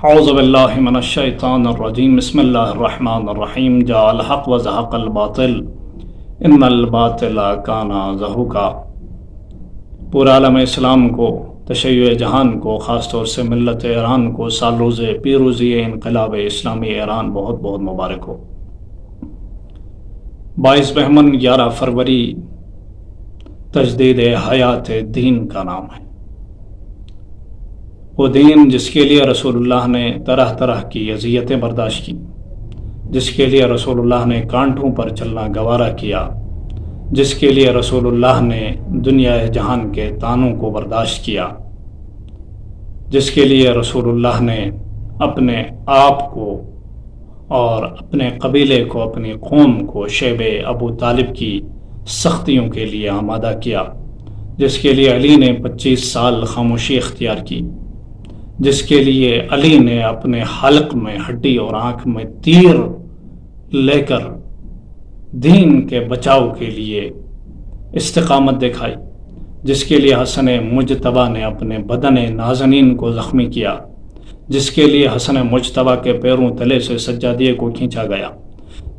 اعوذ باللہ من الشیطان الرجیم بسم اللہ الرحمن الرحیم جاء الحق وزهق الباطل ان الباطل کان زہوقا۔ پورا عالم اسلام کو، تشیع جہان کو، خاص طور سے ملت ایران کو سال روز پیروزی انقلاب اسلامی ایران بہت بہت مبارک ہو۔ 22 بہمن 11 فروری تجدید حیات دین کا نام ہے۔ وہ دین جس کے لیے رسول اللہ نے طرح طرح کی اذیتیں برداشت کی، جس کے لیے رسول اللہ نے کانٹوں پر چلنا گوارا کیا، جس کے لیے رسول اللہ نے دنیا جہان کے طعنوں کو برداشت کیا، جس کے لیے رسول اللہ نے اپنے آپ کو اور اپنے قبیلے کو، اپنی قوم کو شیب ابو طالب کی سختیوں کے لیے آمادہ کیا، جس کے لیے علی نے 25 سال خاموشی اختیار کی، جس کے لیے علی نے اپنے حلق میں ہڈی اور آنکھ میں تیر لے کر دین کے بچاؤ کے لیے استقامت دکھائی، جس کے لیے حسن مجتبیٰ نے اپنے بدن نازنین کو زخمی کیا، جس کے لیے حسن مجتبیٰ کے پیروں تلے سے سجادیے کو کھینچا گیا،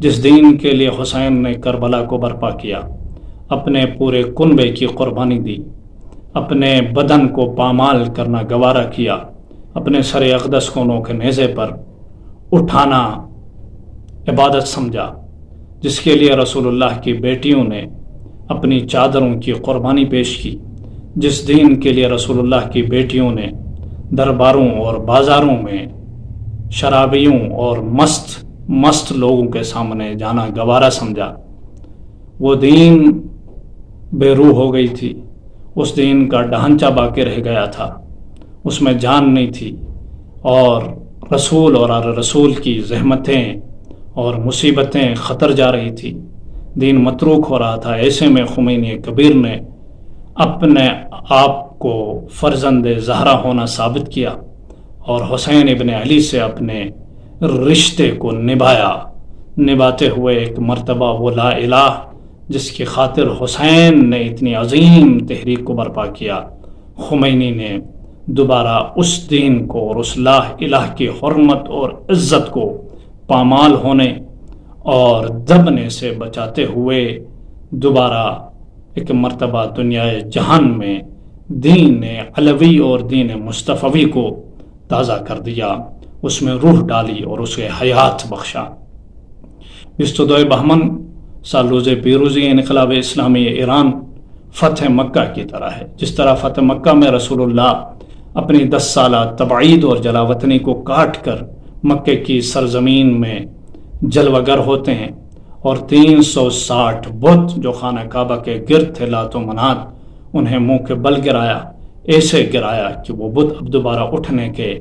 جس دین کے لیے حسین نے کربلا کو برپا کیا، اپنے پورے کنبے کی قربانی دی، اپنے بدن کو پامال کرنا گوارا کیا، اپنے سر اقدس کو نوک نیزے پر اٹھانا عبادت سمجھا، جس کے لیے رسول اللہ کی بیٹیوں نے اپنی چادروں کی قربانی پیش کی، جس دین کے لیے رسول اللہ کی بیٹیوں نے درباروں اور بازاروں میں شرابیوں اور مست لوگوں کے سامنے جانا گوارا سمجھا۔ وہ دین بے روح ہو گئی تھی، اس دین کا ڈھانچہ باقی رہ گیا تھا، اس میں جان نہیں تھی، اور رسول اور رسول کی زحمتیں اور مصیبتیں خطر جا رہی تھی، دین متروک ہو رہا تھا۔ ایسے میں خمینی کبیر نے اپنے آپ کو فرزند زہرا ہونا ثابت کیا اور حسین ابن علی سے اپنے رشتے کو نبھاتے ہوئے ایک مرتبہ وہ لا الہ جس کی خاطر حسین نے اتنی عظیم تحریک کو برپا کیا، خمینی نے دوبارہ اس دین کو اور اس لا الہ کی حرمت اور عزت کو پامال ہونے اور دبنے سے بچاتے ہوئے دوبارہ ایک مرتبہ دنیا جہان میں دین علوی اور دین مصطفی کو تازہ کر دیا، اس میں روح ڈالی اور اسے حیات بخشا۔ 22 بہمن سال روز پیروزی انقلاب اسلامی ایران فتح مکہ کی طرح ہے۔ جس طرح فتح مکہ میں رسول اللہ اپنی 10 سالہ تبعید اور جلاوطنی کو کاٹ کر مکے کی سرزمین میں جلوہ گر ہوتے ہیں، اور 360 بت جو خانہ کعبہ کے گرد تھے لات و منات، انہیں منہ کے بل گرایا، ایسے گرایا کہ وہ بت اب دوبارہ اٹھنے کے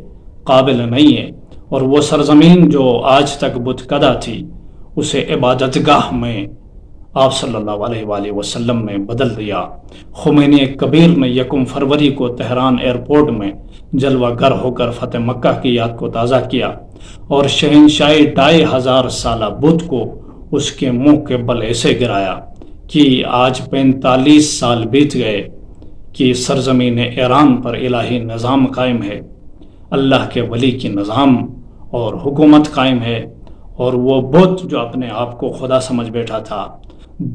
قابل نہیں ہے، اور وہ سرزمین جو آج تک بت کدہ تھی اسے عبادت گاہ میں آپ صلی اللہ علیہ وآلہ وسلم نے بدل دیا۔ خمینی کبیر نے 1 فروری کو تہران ایئرپورٹ میں جلوہ گر ہو کر فتح مکہ کی یاد کو تازہ کیا، اور شہنشاہی 2500 سالہ بت کو اس کے منہ کے بل ایسے گرایا کہ آج 45 سال بیت گئے کہ سرزمین ایران پر الہی نظام قائم ہے، اللہ کے ولی کی نظام اور حکومت قائم ہے، اور وہ بت جو اپنے آپ کو خدا سمجھ بیٹھا تھا،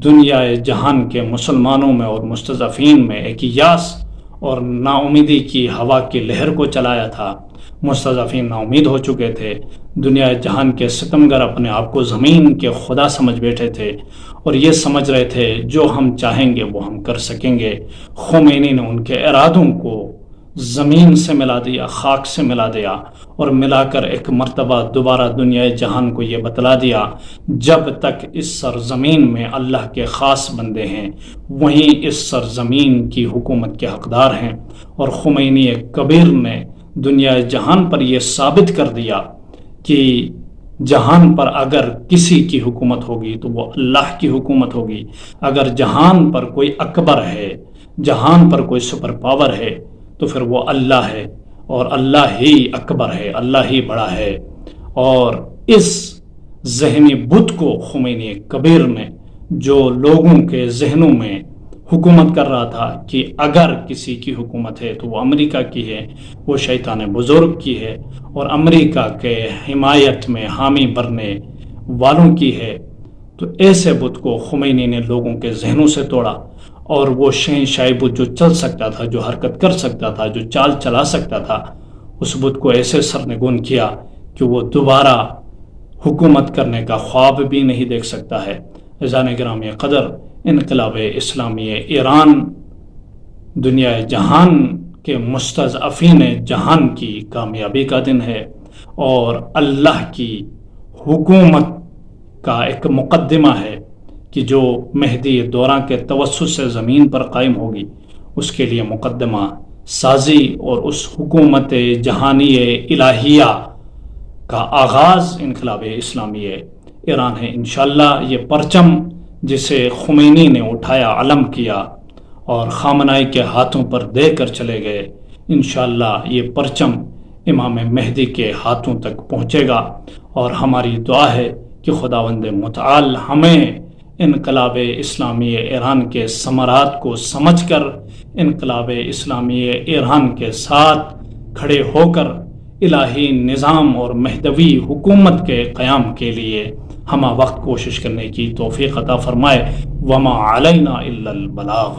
دنیا جہان کے مسلمانوں میں اور مستضعفین میں ایک یاس اور نا امیدی کی ہوا کی لہر کو چلایا تھا۔ مستضعفین نا امید ہو چکے تھے، دنیا جہان کے ستمگر اپنے آپ کو زمین کے خدا سمجھ بیٹھے تھے، اور یہ سمجھ رہے تھے جو ہم چاہیں گے وہ ہم کر سکیں گے۔ خمینی نے ان کے ارادوں کو زمین سے ملا دیا، خاک سے ملا دیا، اور ملا کر ایک مرتبہ دوبارہ دنیا جہان کو یہ بتلا دیا، جب تک اس سرزمین میں اللہ کے خاص بندے ہیں وہیں اس سرزمین کی حکومت کے حقدار ہیں۔ اور خمینی کبیر نے دنیا جہان پر یہ ثابت کر دیا کہ جہان پر اگر کسی کی حکومت ہوگی تو وہ اللہ کی حکومت ہوگی، اگر جہان پر کوئی اکبر ہے، جہان پر کوئی سپر پاور ہے تو پھر وہ اللہ ہے، اور اللہ ہی اکبر ہے، اللہ ہی بڑا ہے۔ اور اس ذہنی بت کو خمینی کبیر نے جو لوگوں کے ذہنوں میں حکومت کر رہا تھا کہ اگر کسی کی حکومت ہے تو وہ امریکہ کی ہے، وہ شیطان بزرگ کی ہے اور امریکہ کے حمایت میں حامی بننے والوں کی ہے، تو ایسے بت کو خمینی نے لوگوں کے ذہنوں سے توڑا، اور وہ شہنشاہی بت جو چل سکتا تھا، جو حرکت کر سکتا تھا، جو چال چلا سکتا تھا، اس بت کو ایسے سرنگون کیا کہ وہ دوبارہ حکومت کرنے کا خواب بھی نہیں دیکھ سکتا ہے۔ عزیزان گرامی قدر، انقلاب اسلامی ایران دنیا جہان کے مستضعفین جہان کی کامیابی کا دن ہے، اور اللہ کی حکومت کا ایک مقدمہ ہے کہ جو مہدی دوران کے توسط سے زمین پر قائم ہوگی، اس کے لیے مقدمہ سازی اور اس حکومت جہانی الہیہ کا آغاز انقلاب اسلامی ایران ہے۔ انشاءاللہ یہ پرچم جسے خمینی نے اٹھایا، علم کیا اور خامنائی کے ہاتھوں پر دے کر چلے گئے، انشاءاللہ یہ پرچم امام مہدی کے ہاتھوں تک پہنچے گا، اور ہماری دعا ہے کہ خداوند متعال ہمیں انقلاب اسلامی ایران کے ثمرات کو سمجھ کر انقلاب اسلامی ایران کے ساتھ کھڑے ہو کر الہی نظام اور مہدوی حکومت کے قیام کے لیے ہمہ وقت کوشش کرنے کی توفیق عطا فرمائے۔ وما علینا الا البلاغ۔